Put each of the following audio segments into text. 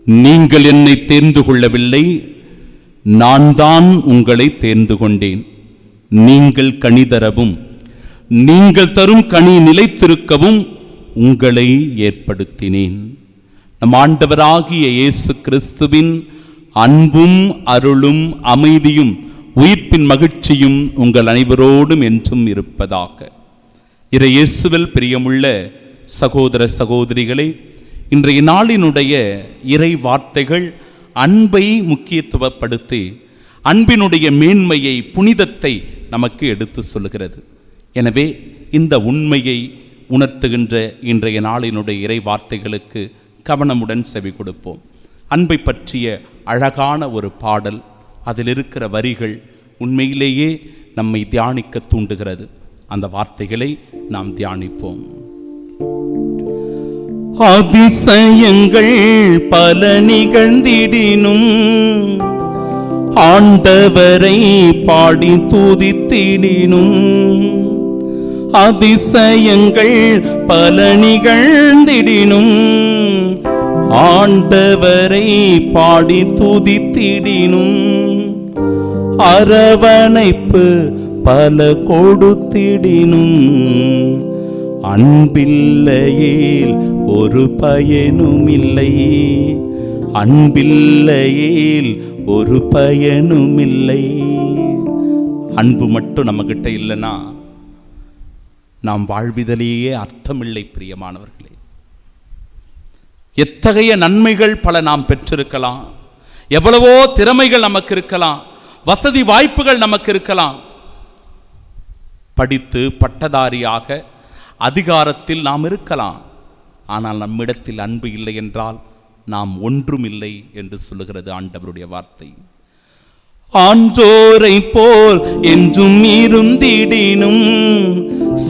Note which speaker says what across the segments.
Speaker 1: நீங்கள் என்னை தேர்ந்து கொள்ளவில்லை, நான் தான் உங்களை தேர்ந்து கொண்டேன். நீங்கள் கனி தரவும் நீங்கள் தரும் கனி நிலைத்திருக்கவும் உங்களை ஏற்படுத்தினேன். நம் ஆண்டவராகிய இயேசு கிறிஸ்துவின் அன்பும் அருளும் அமைதியும் உயிர்ப்பின் மகிழ்ச்சியும் உங்கள் அனைவரோடும் என்றும் இருப்பதாக. இறை இயேசுவில் பிரியமுள்ள சகோதர சகோதரிகளே, இன்றைய நாளினுடைய இறை வார்த்தைகள் அன்பை முக்கியத்துவப்படுத்தி அன்பினுடைய மேன்மையை, புனிதத்தை நமக்கு எடுத்து சொல்லுகிறது. எனவே இந்த உண்மையை உணர்த்துகின்ற இன்றைய நாளினுடைய இறை வார்த்தைகளுக்கு கவனமுடன் செவி கொடுப்போம். அன்பை பற்றிய அழகான ஒரு பாடல், அதில் இருக்கிற வரிகள் உண்மையிலேயே நம்மை தியானிக்க தூண்டுகிறது. அந்த வார்த்தைகளை நாம் தியானிப்போம். அதிசயங்கள் பல நிகழ்ந்திடினும் ஆண்டவரை பாடி துதித்திடினும், அதிசயங்கள் பல நிகழ்ந்திடினும் ஆண்டவரை பாடி துதித்திடினும், அரவணைப்பு பல கொடுத்திடினும் அன்பில்லையேல் ஒரு பயனும் இல்லை, அன்பில்லையேல் ஒரு பயனும் இல்லை. அன்பு மட்டும் நம்மகிட்ட இல்லைன்னா நாம் வாழ்விதலேயே அர்த்தமில்லை. பிரியமானவர்களே, எத்தகைய நன்மைகள் பல நாம் பெற்றிருக்கலாம், எவ்வளவோ திறமைகள் நமக்கு இருக்கலாம், வசதி வாய்ப்புகள் நமக்கு இருக்கலாம், படித்து பட்டதாரியாக அதிகாரத்தில் நாம் இருக்கலாம். ஆனால் நம்மிடத்தில் அன்பு இல்லை என்றால் நாம் ஒன்றும் இல்லை என்று சொல்லுகிறது ஆண்டவருடைய வார்த்தை. ஆன்றோரை போல் என்றும் இருந்திடினும்,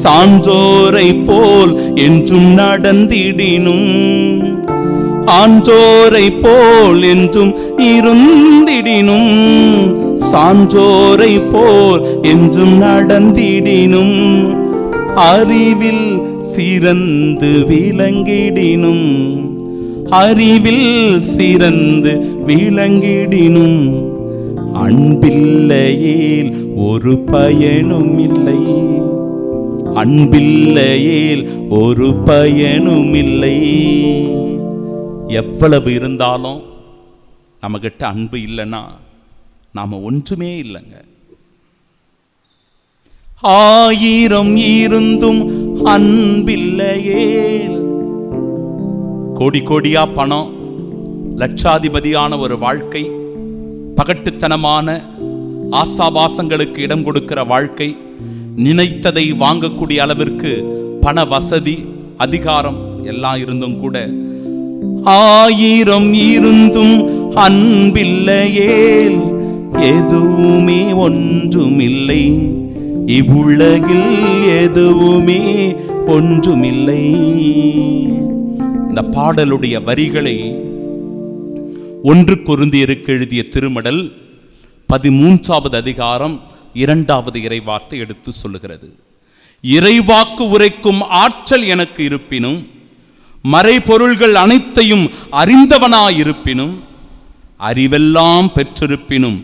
Speaker 1: சான்றோரை போல் என்றும் நடந்திடினும், ஆன்றோரை போல் என்றும் இருந்திடினும், சான்றோரை போல் என்றும் நடந்திடினும், அறிவில் சிறந்து விளங்கிடினும், அறிவில் சிறந்து விளங்கிடினும் அன்பில்லையேல் ஒரு பயனும் இல்லை, அன்பில்லையேல் ஒரு பயனும் இல்லை. எவ்வளவு இருந்தாலும் நம்மகிட்ட அன்பு இல்லைன்னா நாம ஒன்றுமே இல்லைங்க. ஆயிரம் இருந்தும் அன்பில்லையேல், கோடி கோடியா பணம், லட்சாதிபதியான ஒரு வாழ்க்கை, பகட்டுத்தனமான ஆசாபாசங்களுக்கு இடம் கொடுக்கிற வாழ்க்கை, நினைத்ததை வாங்கக்கூடிய அளவிற்கு பண வசதி, அதிகாரம் எல்லாம் இருந்தும் கூட ஆயிரம் இருந்தும் அன்பில்லையேல் எதுவுமே ஒன்றுமில்லை, இவ்வுலகில் எதுவுமே ஒன்றுமில்லை. இந்த பாடலுடைய வரிகளை 1 கொரிந்தியருக்கு எழுதிய திருமடல் 13வது அதிகாரம் 2வது இறைவார்த்தை எடுத்து சொல்லுகிறது. இறைவாக்கு உரைக்கும் ஆற்றல் எனக்கு இருப்பினும், மறைபொருள்கள் அனைத்தையும் அறிந்தவனாயிருப்பினும், அறிவெல்லாம் பெற்றிருப்பினும்,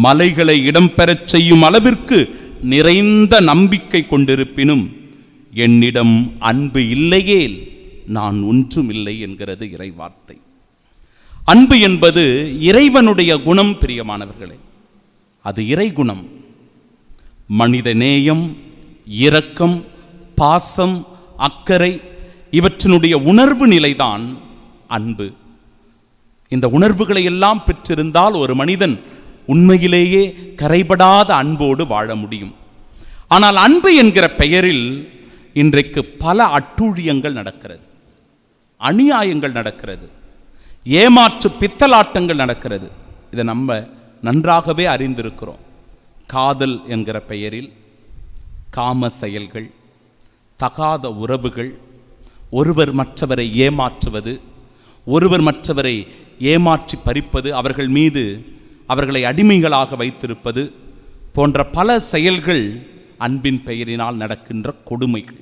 Speaker 1: மலைகளை இடம்பெறச் செய்யும் அளவிற்கு நிறைந்த நம்பிக்கை கொண்டிருப்பினும், என்னிடம் அன்பு இல்லையேல் நான் ஒன்றுமில்லை என்கிறது இறைவார்த்தை. அன்பு என்பது இறைவனுடைய குணம். பிரியமானவர்களே, அது இறை குணம். மனித நேயம், இரக்கம், பாசம், அக்கறை இவற்றினுடைய உணர்வு நிலைதான் அன்பு. இந்த உணர்வுகளை எல்லாம் பெற்றிருந்தால் ஒரு மனிதன் உண்மையிலேயே கரைபடாத அன்போடு வாழ முடியும். ஆனால் அன்பு என்கிற பெயரில் இன்றைக்கு பல அட்டூழியங்கள் நடக்கிறது, அநியாயங்கள் நடக்கிறது, ஏமாற்று பித்தலாட்டங்கள் நடக்கிறது. இதை நம்ம நன்றாகவே அறிந்திருக்கிறோம். காதல் என்கிற பெயரில் காம செயல்கள், தகாத உறவுகள், ஒருவர் மற்றவரை ஏமாற்றுவது, ஒருவர் மற்றவரை ஏமாற்றி பறிப்பது, அவர்கள் மீது அவர்களை அடிமைகளாக வைத்திருப்பது போன்ற பல செயல்கள் அன்பின் பெயரினால் நடக்கின்ற கொடுமைகள்.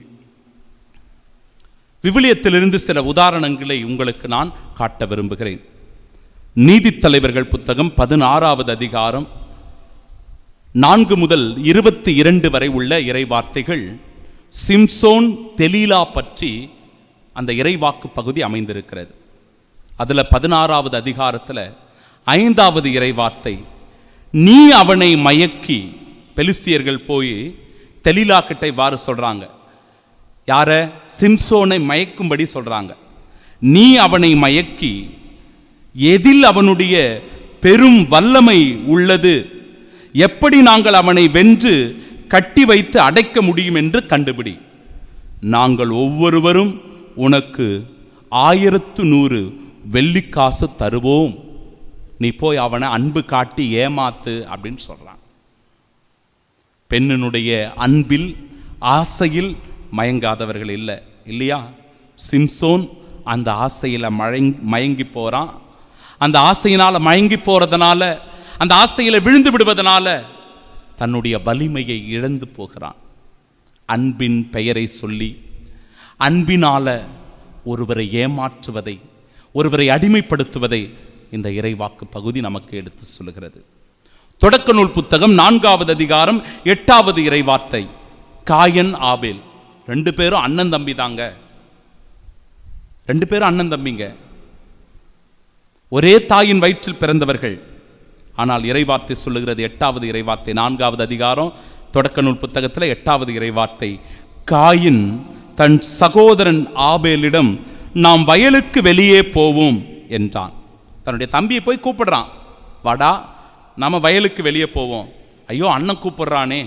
Speaker 1: விவிலியத்திலிருந்து சில உதாரணங்களை உங்களுக்கு நான் காட்ட விரும்புகிறேன். நீதித்தலைவர்கள் புத்தகம் 16வது அதிகாரம் 4 முதல் 22 வரை உள்ள இறைவார்த்தைகள் சிம்சோன் தெலீலா பற்றி அந்த இறைவாக்கு பகுதி அமைந்திருக்கிறது. அதில் 16வது அதிகாரத்தில் 5வது இறைவார்த்தை, நீ அவனை மயக்கி, பெலிஸ்தியர்கள் போய் தெலீலா கிட்ட இவ்வாறு சொல்றாங்க, யார? சிம்சோனை மயக்கும்படி சொல்றாங்க. நீ அவனை மயக்கி எதில் அவனுடைய பெரும் வல்லமை உள்ளது, எப்படி நாங்கள் அவனை வென்று கட்டி வைத்து அடைக்க முடியும் என்று கண்டுபிடி. நாங்கள் ஒவ்வொருவரும் உனக்கு 1100 வெள்ளிக்காசு தருவோம். நீ போய் அவனை அன்பு காட்டி ஏமாத்து அப்படின்னு சொல்றான். பெண்ணினுடைய அன்பில் ஆசையில் மயங்காதவர்கள் இல்லை இல்லையா? சிம்சோன் அந்த ஆசையில் மயங்கி போறான். அந்த ஆசையினால் மயங்கி போறதுனால, அந்த ஆசையில் விழுந்து விடுவதனால தன்னுடைய வலிமையை இழந்து போகிறான். அன்பின் பெயரை சொல்லி அன்பினால ஒருவரை ஏமாற்றுவதை, ஒருவரை அடிமைப்படுத்துவதை இந்த இறைவாக்கு பகுதி நமக்கு எடுத்து சொல்லுகிறது. தொடக்க நூல் புத்தகம் 4வது அதிகாரம் 8வது இறைவார்த்தை, காயன் ஆபேல் 2 பேரும் அண்ணன் தம்பி தாங்க. 2 பேரும் அண்ணன் தம்பிங்க, ஒரே தாயின் வயிற்றில் பிறந்தவர்கள். ஆனால் இறைவார்த்தை சொல்லுகிறது, 8வது இறைவார்த்தை 4வது அதிகாரம் தொடக்க நூல் புத்தகத்தில் 8வது இறைவார்த்தை, காயின் தன் சகோதரன் ஆபேலிடம் நாம் வயலுக்கு வெளியே போவோம் என்றான். தன்னுடைய தம்பியை போய் கூப்பிடுறான், வாடா நாம வயலுக்கு வெளியே போவோம். ஐயோ அண்ணன் கூப்பிடுறானே,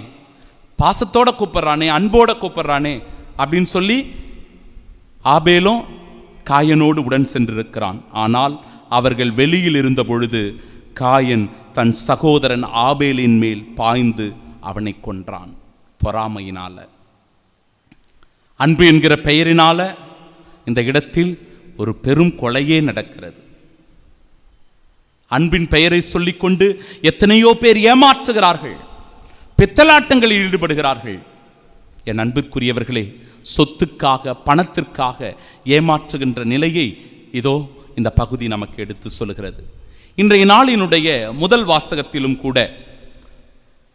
Speaker 1: பாசத்தோட கூப்பிடுறானே, அன்போட கூப்பிடுறானே அப்படின்னு சொல்லி ஆபேலும் காயனோடு உடன் சென்றிருக்கிறான். ஆனால் அவர்கள் வெளியில் இருந்த பொழுது காயன் தன் சகோதரன் ஆபேலின் மேல் பாய்ந்து அவனை கொன்றான். பொறாமையினால, அன்பு என்கிற பெயரினால இந்த இடத்தில் ஒரு பெரும் கொலையே நடக்கிறது. அன்பின் பெயரை சொல்லிக்கொண்டு எத்தனையோ பேர் ஏமாற்றுகிறார்கள், பித்தலாட்டங்களில் ஈடுபடுகிறார்கள். என் அன்புக்குரியவர்களே, சொத்துக்காக பணத்திற்காக ஏமாற்றுகின்ற நிலையை இதோ இந்த பகுதி நமக்கு எடுத்து சொல்லுகிறது. இன்றைய நாளினுடைய முதல் வாசகத்திலும் கூட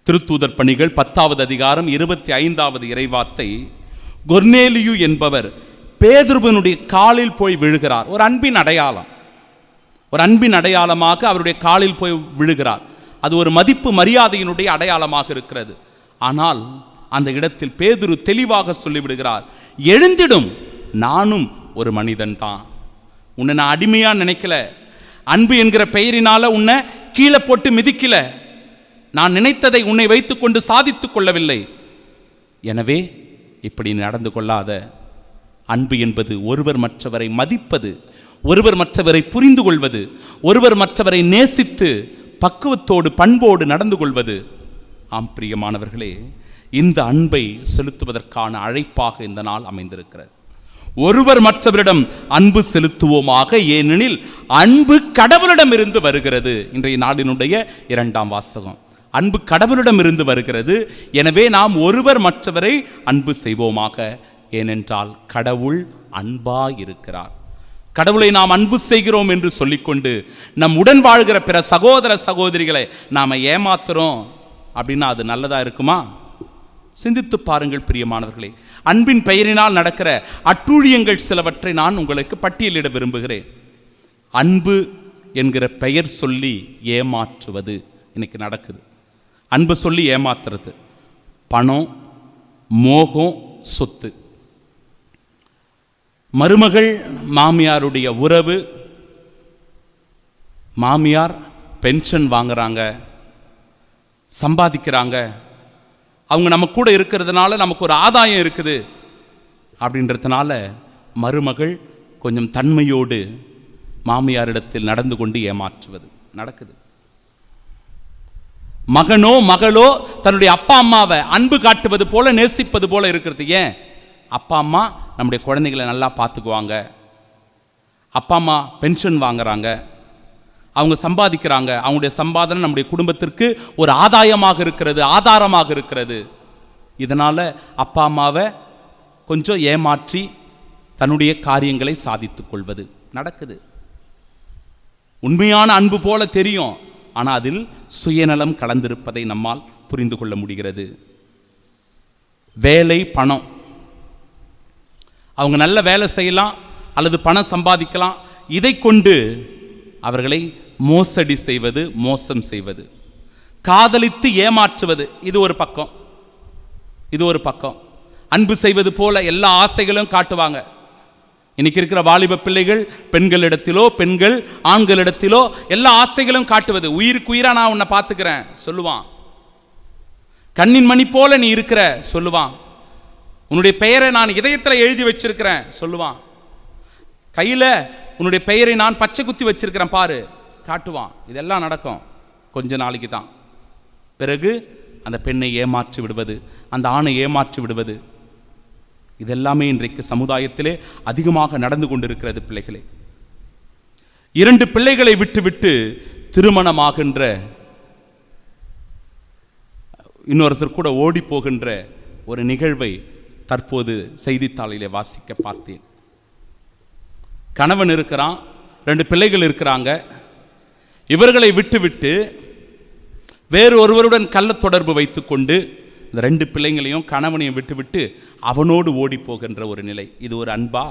Speaker 1: திருத்தூதர் பணிகள் 10வது அதிகாரம் 25வது இறைவார்த்தை, கொர்நேலியு என்பவர் பேதுருவினுடைய காலில் போய் விழுகிறார். ஒரு அன்பின் அடையாளம், ஒரு அன்பின் அடையாளமாக அவருடைய காலில் போய் விழுகிறார். அது ஒரு மதிப்பு மரியாதையினுடைய அடையாளமாக இருக்கிறது. ஆனால் அந்த இடத்தில் பேதுரு தெளிவாக சொல்லிவிடுகிறார், எழுந்திடும், நானும் ஒரு மனிதன் தான். உன்னை நான் அடிமையா நினைக்கல, அன்பு என்கிற பெயரினால உன்னை கீழே போட்டு மிதிக்கல, நான் நினைத்ததை உன்னை வைத்துக்கொண்டு சாதித்துக் கொள்ளவில்லை. எனவே இப்படி நடந்து கொள்ளாத. அன்பு என்பது ஒருவர் மற்றவரை மதிப்பது, ஒருவர் மற்றவரை புரிந்து கொள்வது, ஒருவர் மற்றவரை நேசித்து பக்குவத்தோடு பண்போடு நடந்து கொள்வது. ஆம் பிரியமானவர்களே, இந்த அன்பை செலுத்துவதற்கான அழைப்பாக இந்த நாள் அமைந்திருக்கிறது. ஒருவர் மற்றவரிடம் அன்பு செலுத்துவோமாக, ஏனெனில் அன்பு கடவுளிடம் இருந்து வருகிறது. இன்றைய நாளினுடைய 2ஆம் வாசகம், அன்பு கடவுளிடம் இருந்து வருகிறது. எனவே நாம் ஒருவர் மற்றவரை அன்பு செய்வோமாக, ஏனென்றால் கடவுள் அன்பாய் இருக்கிறார். கடவுளை நாம் அன்பு செய்கிறோம் என்று சொல்லிக்கொண்டு நம் உடன் வாழ்கிற பிற சகோதர சகோதரிகளை நாம் ஏமாத்துறோம் அப்படின்னா அது நல்லதா இருக்குமா? சிந்தித்து பாருங்கள் பிரியமானவர்களே. அன்பின் பெயரினால் நடக்கிற அட்டூழியங்கள் சிலவற்றை நான் உங்களுக்கு பட்டியலிட விரும்புகிறேன். அன்பு என்கிற பெயர் சொல்லி ஏமாற்றுவது இன்னைக்கு நடக்குது. அன்பு சொல்லி ஏமாத்துறது, பணம், மோகம், சொத்து. மருமகள் மாமியாருடைய உறவு, மாமியார் பென்ஷன் வாங்குறாங்க, சம்பாதிக்கிறாங்க, அவங்க நம்ம கூட இருக்கிறதுனால நமக்கு ஒரு ஆதாயம் இருக்குது அப்படின்றதுனால மருமகள் கொஞ்சம் தன்மையோடு மாமியாரிடத்தில் நடந்து கொண்டு ஏமாற்றுவது நடக்குது. மகனோ மகளோ தன்னுடைய அப்பா அம்மாவை அன்பு காட்டுவது போல நேசிப்பது போல இருக்கிறது. ஏன்? அப்பா அம்மா நம்முடைய குழந்தைகளை நல்லா பார்த்துக்குவாங்க, அப்பா அம்மா பென்ஷன் வாங்குறாங்க, அவங்க சம்பாதிக்கிறாங்க, அவங்களுடைய சம்பாதனை நம்முடைய குடும்பத்திற்கு ஒரு ஆதாயமாக இருக்கிறது, ஆதாரமாக இருக்கிறது. இதனால் அப்பா அம்மாவை கொஞ்சம் ஏமாற்றி தன்னுடைய காரியங்களை சாதித்துக் கொள்வது நடக்குது. உண்மையான அன்பு போல தெரியும், ஆனால் அதில் சுயநலம் கலந்திருப்பதை நம்மால் புரிந்து கொள்ள முடிகிறது. வேலை, பணம், அவங்க நல்ல வேலை செய்யலாம் அல்லது பணம் சம்பாதிக்கலாம். இதை கொண்டு அவர்களை மோசடி செய்வது, மோசம் செய்வது, காதலித்து ஏமாற்றுவது, இது ஒரு பக்கம். இது ஒரு பக்கம். அன்பு செய்வது போல எல்லா ஆசைகளும் காட்டுவாங்க. இன்னைக்கு இருக்கிற வாலிப பிள்ளைகள் பெண்களிடத்திலோ, பெண்கள் ஆண்களிடத்திலோ எல்லா ஆசைகளும் காட்டுவது. உயிருக்கு உயிரா நான் உன்னை பார்த்துக்கிறேன் சொல்லுவான். கண்ணின் மணி போல நீ இருக்கிற சொல்லுவான். உன்னுடைய பெயரை நான் இதயத்தில் எழுதி வச்சிருக்கிறேன் சொல்லுவான். கையில் உன்னுடைய பெயரை நான் பச்சை குத்தி வச்சிருக்கிறேன் பாரு காட்டுவான். இதெல்லாம் நடக்கும் கொஞ்ச நாளைக்கு தான். பிறகு அந்த பெண்ணை ஏமாற்றி விடுவது, அந்த ஆணை ஏமாற்றி விடுவது, இதெல்லாமே இன்றைக்கு சமுதாயத்திலே அதிகமாக நடந்து கொண்டிருக்கிறது. பிள்ளைகளே, 2 பிள்ளைகளை விட்டுவிட்டு திருமணமாகின்ற இன்னொருத்தர் கூட ஓடி போகின்ற ஒரு நிகழ்வை தற்போது செய்தித்தாளிலே வாசிக்க பார்த்தேன். கணவன் இருக்கிறான், 2 பிள்ளைகள் இருக்கிறாங்க. இவர்களை விட்டுவிட்டு வேறு ஒருவருடன் கள்ள தொடர்பு வைத்துக்கொண்டு இந்த 2 பிள்ளைங்களையும் கணவனையும் விட்டுவிட்டு அவனோடு ஓடி போகின்ற ஒரு நிலை. இது ஒரு அன்பா?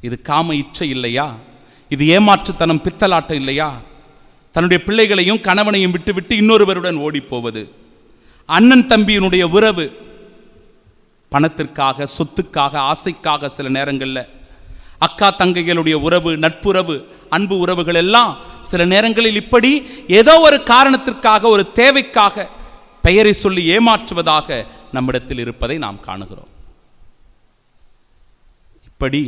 Speaker 1: இது காம இச்சை இல்லையா? இது ஏமாற்றுத்தனம், பித்தலாட்டம் இல்லையா? தன்னுடைய பிள்ளைகளையும் கணவனையும் விட்டுவிட்டு இன்னொருவருடன் ஓடி போவது. அண்ணன் தம்பியினுடைய உறவு பணத்திற்காக, சொத்துக்காக, ஆசைக்காக, சில நேரங்களில் அக்கா தங்கைகளுடைய உறவு, நட்புறவு, அன்பு உறவுகள் எல்லாம் சில நேரங்களில் இப்படி ஏதோ ஒரு காரணத்திற்காக, ஒரு தேவைக்காக பெயரை சொல்லி ஏமாற்றுவதாக நம்மிடத்தில் இருப்பதை நாம் காணுகிறோம். இப்படி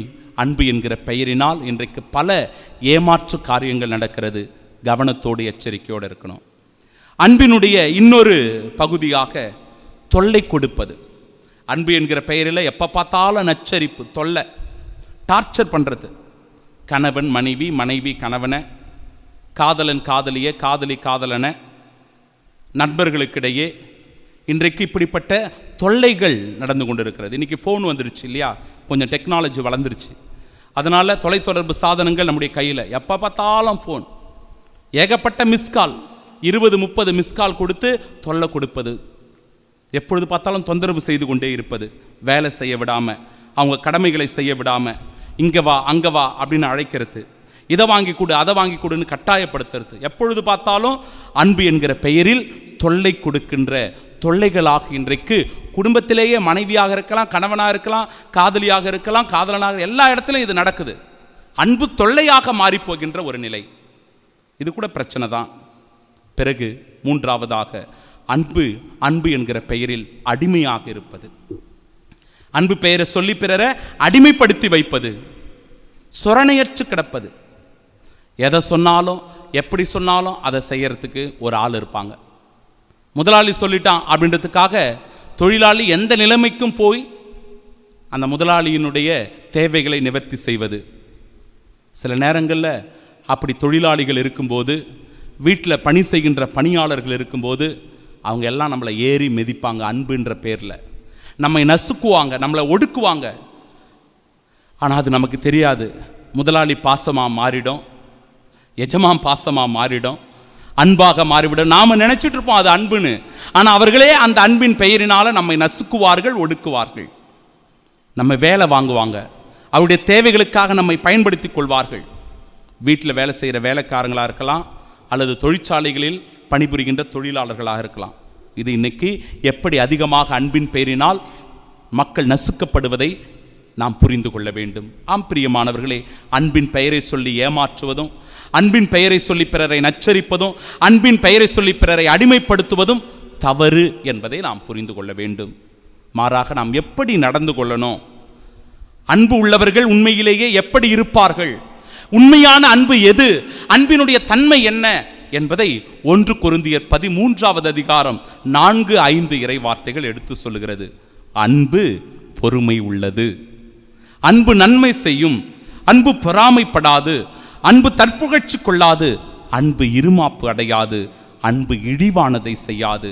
Speaker 1: அன்பு என்கிற பெயரினால் இன்றைக்கு பல ஏமாற்று காரியங்கள் நடக்கிறது. கவனத்தோடு, எச்சரிக்கையோடு இருக்கணும். அன்பினுடைய இன்னொரு பகுதியாக தொல்லை கொடுப்பது. அன்பு என்கிற பெயரில் எப்போ பார்த்தாலும் நச்சரிப்பு, தொல்லை, டார்ச்சர் பண்ணுறது. கணவன் மனைவி, மனைவி கணவனை, காதலன் காதலியை, காதலி காதலனை, நண்பர்களுக்கிடையே இன்றைக்கு இப்படிப்பட்ட தொல்லைகள் நடந்து கொண்டு இருக்கிறது. இன்றைக்கி ஃபோன் வந்துடுச்சு இல்லையா, கொஞ்சம் டெக்னாலஜி வளர்ந்துருச்சு. அதனால் தொலைத்தொடர்பு சாதனங்கள் நம்முடைய கையில், எப்போ பார்த்தாலும் ஃபோன், ஏகப்பட்ட மிஸ்கால், 20-30 மிஸ்கால் கொடுத்து தொல்லை கொடுப்பது, எப்பொழுது பார்த்தாலும் தொந்தரவு செய்து கொண்டே இருப்பது, வேலை செய்ய விடாமல், அவங்க கடமைகளை செய்ய விடாமல், இங்கே வா அங்கே வா அப்படின்னு அழைக்கிறது, இதை வாங்கி கொடு அதை வாங்கி கொடுன்னு கட்டாயப்படுத்துறது, எப்பொழுது பார்த்தாலும் அன்பு என்கிற பெயரில் தொல்லை கொடுக்கின்ற தொல்லைகளாக இன்றைக்கு குடும்பத்திலேயே மனைவியாக இருக்கலாம், கணவனாக இருக்கலாம், காதலியாக இருக்கலாம், காதலனாக, எல்லா இடத்துலையும் இது நடக்குது. அன்பு தொல்லையாக மாறிப்போகின்ற ஒரு நிலை, இது கூட பிரச்சனை தான். பிறகு 3ஆவதாக அன்பு, அன்பு என்கிற பெயரில் அடிமையாக இருப்பது. அன்பு பெயரை சொல்லி பிறரை அடிமைப்படுத்தி வைப்பது, சொரணையற்று கிடப்பது. எதை சொன்னாலும் எப்படி சொன்னாலும் அதை செய்யறதுக்கு ஒரு ஆள் இருப்பாங்க. முதலாளி சொல்லிட்டான் அப்படின்றதுக்காக தொழிலாளி எந்த நிலைமைக்கும் போய் அந்த முதலாளியினுடைய தேவைகளை நிவர்த்தி செய்வது. சில நேரங்களில் அப்படி தொழிலாளிகள் இருக்கும்போது, வீட்டில் பணி செய்கின்ற பணியாளர்கள் இருக்கும்போது, அவங்க எல்லாம் நம்மளை ஏறி மிதிப்பாங்க. அன்புன்ற பேரில் நம்மை நசுக்குவாங்க, நம்மளை ஒடுக்குவாங்க. ஆனால் அது நமக்கு தெரியாது. முதலாளி பாசமாக மாறிடும், எஜமான் பாசமாக மாறிடும், அன்பாக மாறிவிடும். நாம் நினச்சிட்டு இருப்போம் அது அன்புன்னு. ஆனால் அவர்களே அந்த அன்பின் பெயரினால் நம்மை நசுக்குவார்கள், ஒடுக்குவார்கள். நம்ம வேலை வாங்குவாங்க, அவருடைய தேவைகளுக்காக நம்மை பயன்படுத்தி கொள்வார்கள். வீட்டில் வேலை செய்கிற வேலைக்காரங்களாக இருக்கலாம், அல்லது தொழிற்சாலைகளில் பணிபுரிகின்ற தொழிலாளர்களாக இருக்கலாம். இது இன்னைக்கு எப்படி அதிகமாக அன்பின் பெயரினால் மக்கள் நசுக்கப்படுவதை நாம் புரிந்து கொள்ள வேண்டும். ஆம் பிரியமானவர்களே, அன்பின் பெயரை சொல்லி ஏமாற்றுவதும், அன்பின் பெயரை சொல்லி பிறரை நச்சரிப்பதும், அன்பின் பெயரை சொல்லி பிறரை அடிமைப்படுத்துவதும் தவறு என்பதை நாம் புரிந்து கொள்ள வேண்டும். மாறாக நாம் எப்படி நடந்து கொள்ளணும், அன்பு உள்ளவர்கள் உண்மையிலேயே எப்படி இருப்பார்கள், உண்மையான அன்பு எது, அன்பினுடைய தன்மை என்ன என்பதை 1 கொரிந்தியர் 13வது அதிகாரம் 4-5 இறை வார்த்தைகள் எடுத்து சொல்லுகிறது. அன்பு பொறுமை உள்ளது, அன்பு நன்மை செய்யும், அன்பு பொறாமைப்படாது, அன்பு தற்புகழ்ச்சி கொள்ளாது, அன்பு இருமாப்பு அடையாது, அன்பு இழிவானதை செய்யாது,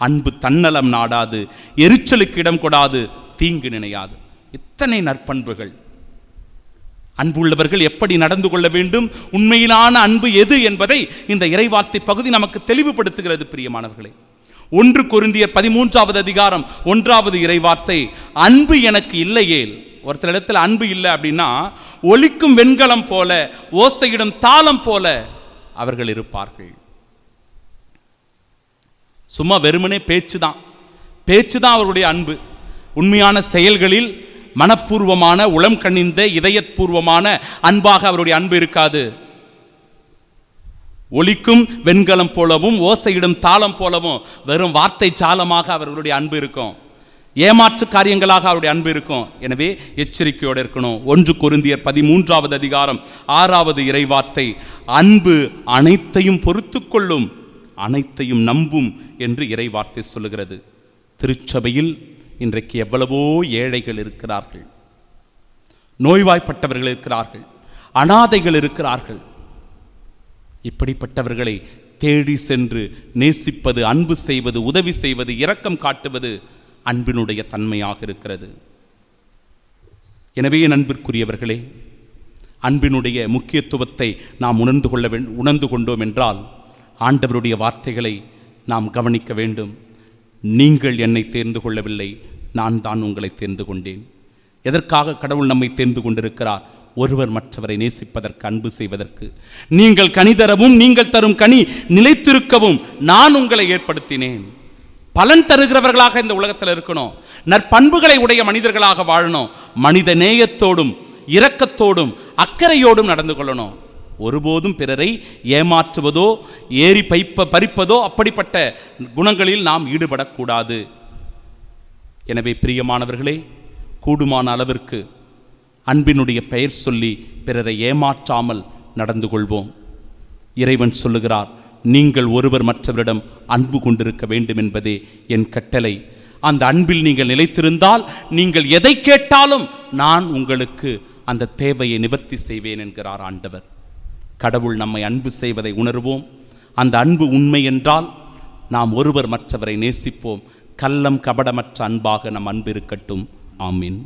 Speaker 1: அன்பு தன்னலம் நாடாது, எரிச்சலுக்கு இடம் கொடாது, தீங்கு நினையாது. இத்தனை நற்பண்புகள். அன்புள்ளவர்கள் எப்படி நடந்து கொள்ள வேண்டும், உண்மையிலான அன்பு எது என்பதை இந்த இறைவார்த்தை பகுதி நமக்கு தெளிவுபடுத்துகிறது. பிரியமானவர்களே, 1 கொரிந்தியர் 13வது அதிகாரம் 1வது இறைவார்த்தை, அன்பு எனக்கு இல்லையேல். ஒருத்தரிடத்தில் அன்பு இல்லை அப்படின்னா ஒலிக்கும் வெண்கலம் போல, ஓசையிடும் தாளம் போல அவர்கள் இருப்பார்கள். சும்மா வெறுமனே பேச்சு தான் அவருடைய அன்பு. உண்மையான செயல்களில் மனப்பூர்வமான, உளம் கனிந்த, இதயபூர்வமான அன்பாக அவருடைய அன்பு இருக்காது. ஒலிக்கும் வெண்கலம் போலவும் ஓசையிடும் தாளம் போலவும் வெறும் வார்த்தை சாலமாக அவர்களுடைய அன்பு இருக்கும். ஏமாற்று காரியங்களாக அவருடைய அன்பு இருக்கும். எனவே எச்சரிக்கையோடு இருக்கணும். 1 கொரிந்தியர் 13வது அதிகாரம் 6வது இறைவார்த்தை, அன்பு அனைத்தையும் பொறுத்து கொள்ளும், அனைத்தையும் நம்பும் என்று இறைவார்த்தை சொல்லுகிறது. திருச்சபையில் இன்றைக்கு எவ்வளவோ ஏழைகள் இருக்கிறார்கள், நோய்வாய்ப்பட்டவர்கள் இருக்கிறார்கள், அனாதைகள் இருக்கிறார்கள். இப்படிப்பட்டவர்களை தேடி சென்று நேசிப்பது, அன்பு செய்வது, உதவி செய்வது, இரக்கம் காட்டுவது அன்பினுடைய தன்மையாக இருக்கிறது. எனவே என் அன்பிற்குரியவர்களே, அன்பினுடைய முக்கியத்துவத்தை நாம் உணர்ந்து கொண்டோம் என்றால் ஆண்டவருடைய வார்த்தைகளை நாம் கவனிக்க வேண்டும். நீங்கள் என்னை தேர்ந்து கொள்ளவில்லை, நான் தான் உங்களை தேர்ந்து கொண்டேன். எதற்காக கடவுள் நம்மை தேர்ந்து கொண்டிருக்கிறார்? ஒருவர் மற்றவரை நேசிப்பதற்கு, அன்பு செய்வதற்கு. நீங்கள் கனி தரவும், நீங்கள் தரும் கனி நிலைத்திருக்கவும் நான் உங்களை ஏற்படுத்தினேன். பலன் தருகிறவர்களாக இந்த உலகத்தில் இருக்கணும். நற்பண்புகளை உடைய மனிதர்களாக வாழணும். மனித நேயத்தோடும் இரக்கத்தோடும் அக்கறையோடும் நடந்து கொள்ளணும். ஒருபோதும் பிறரை ஏமாற்றுவதோ ஏறி பறிப்பதோ அப்படிப்பட்ட குணங்களில் நாம் ஈடுபடக்கூடாது. எனவே பிரியமானவர்களே, கூடுமான அளவிற்கு அன்பினுடைய பெயர் சொல்லி பிறரை ஏமாற்றாமல் நடந்து கொள்வோம். இறைவன் சொல்லுகிறார், நீங்கள் ஒருவர் மற்றவரிடம் அன்பு கொண்டிருக்க வேண்டும் என்பதே என் கட்டளை. அந்த அன்பில் நீங்கள் நிலைத்திருந்தால் நீங்கள் எதை கேட்டாலும் நான் உங்களுக்கு அந்த தேவையை நிவர்த்தி செய்வேன் என்கிறார் ஆண்டவர். கடவுள் நம்மை அன்பு செய்வதை உணர்வோம். அந்த அன்பு உண்மை என்றால் நாம் ஒருவர் மற்றவரை நேசிப்போம். கள்ளம் கபடமற்ற அன்பாக நம் அன்பு இருக்கட்டும். ஆமீன்.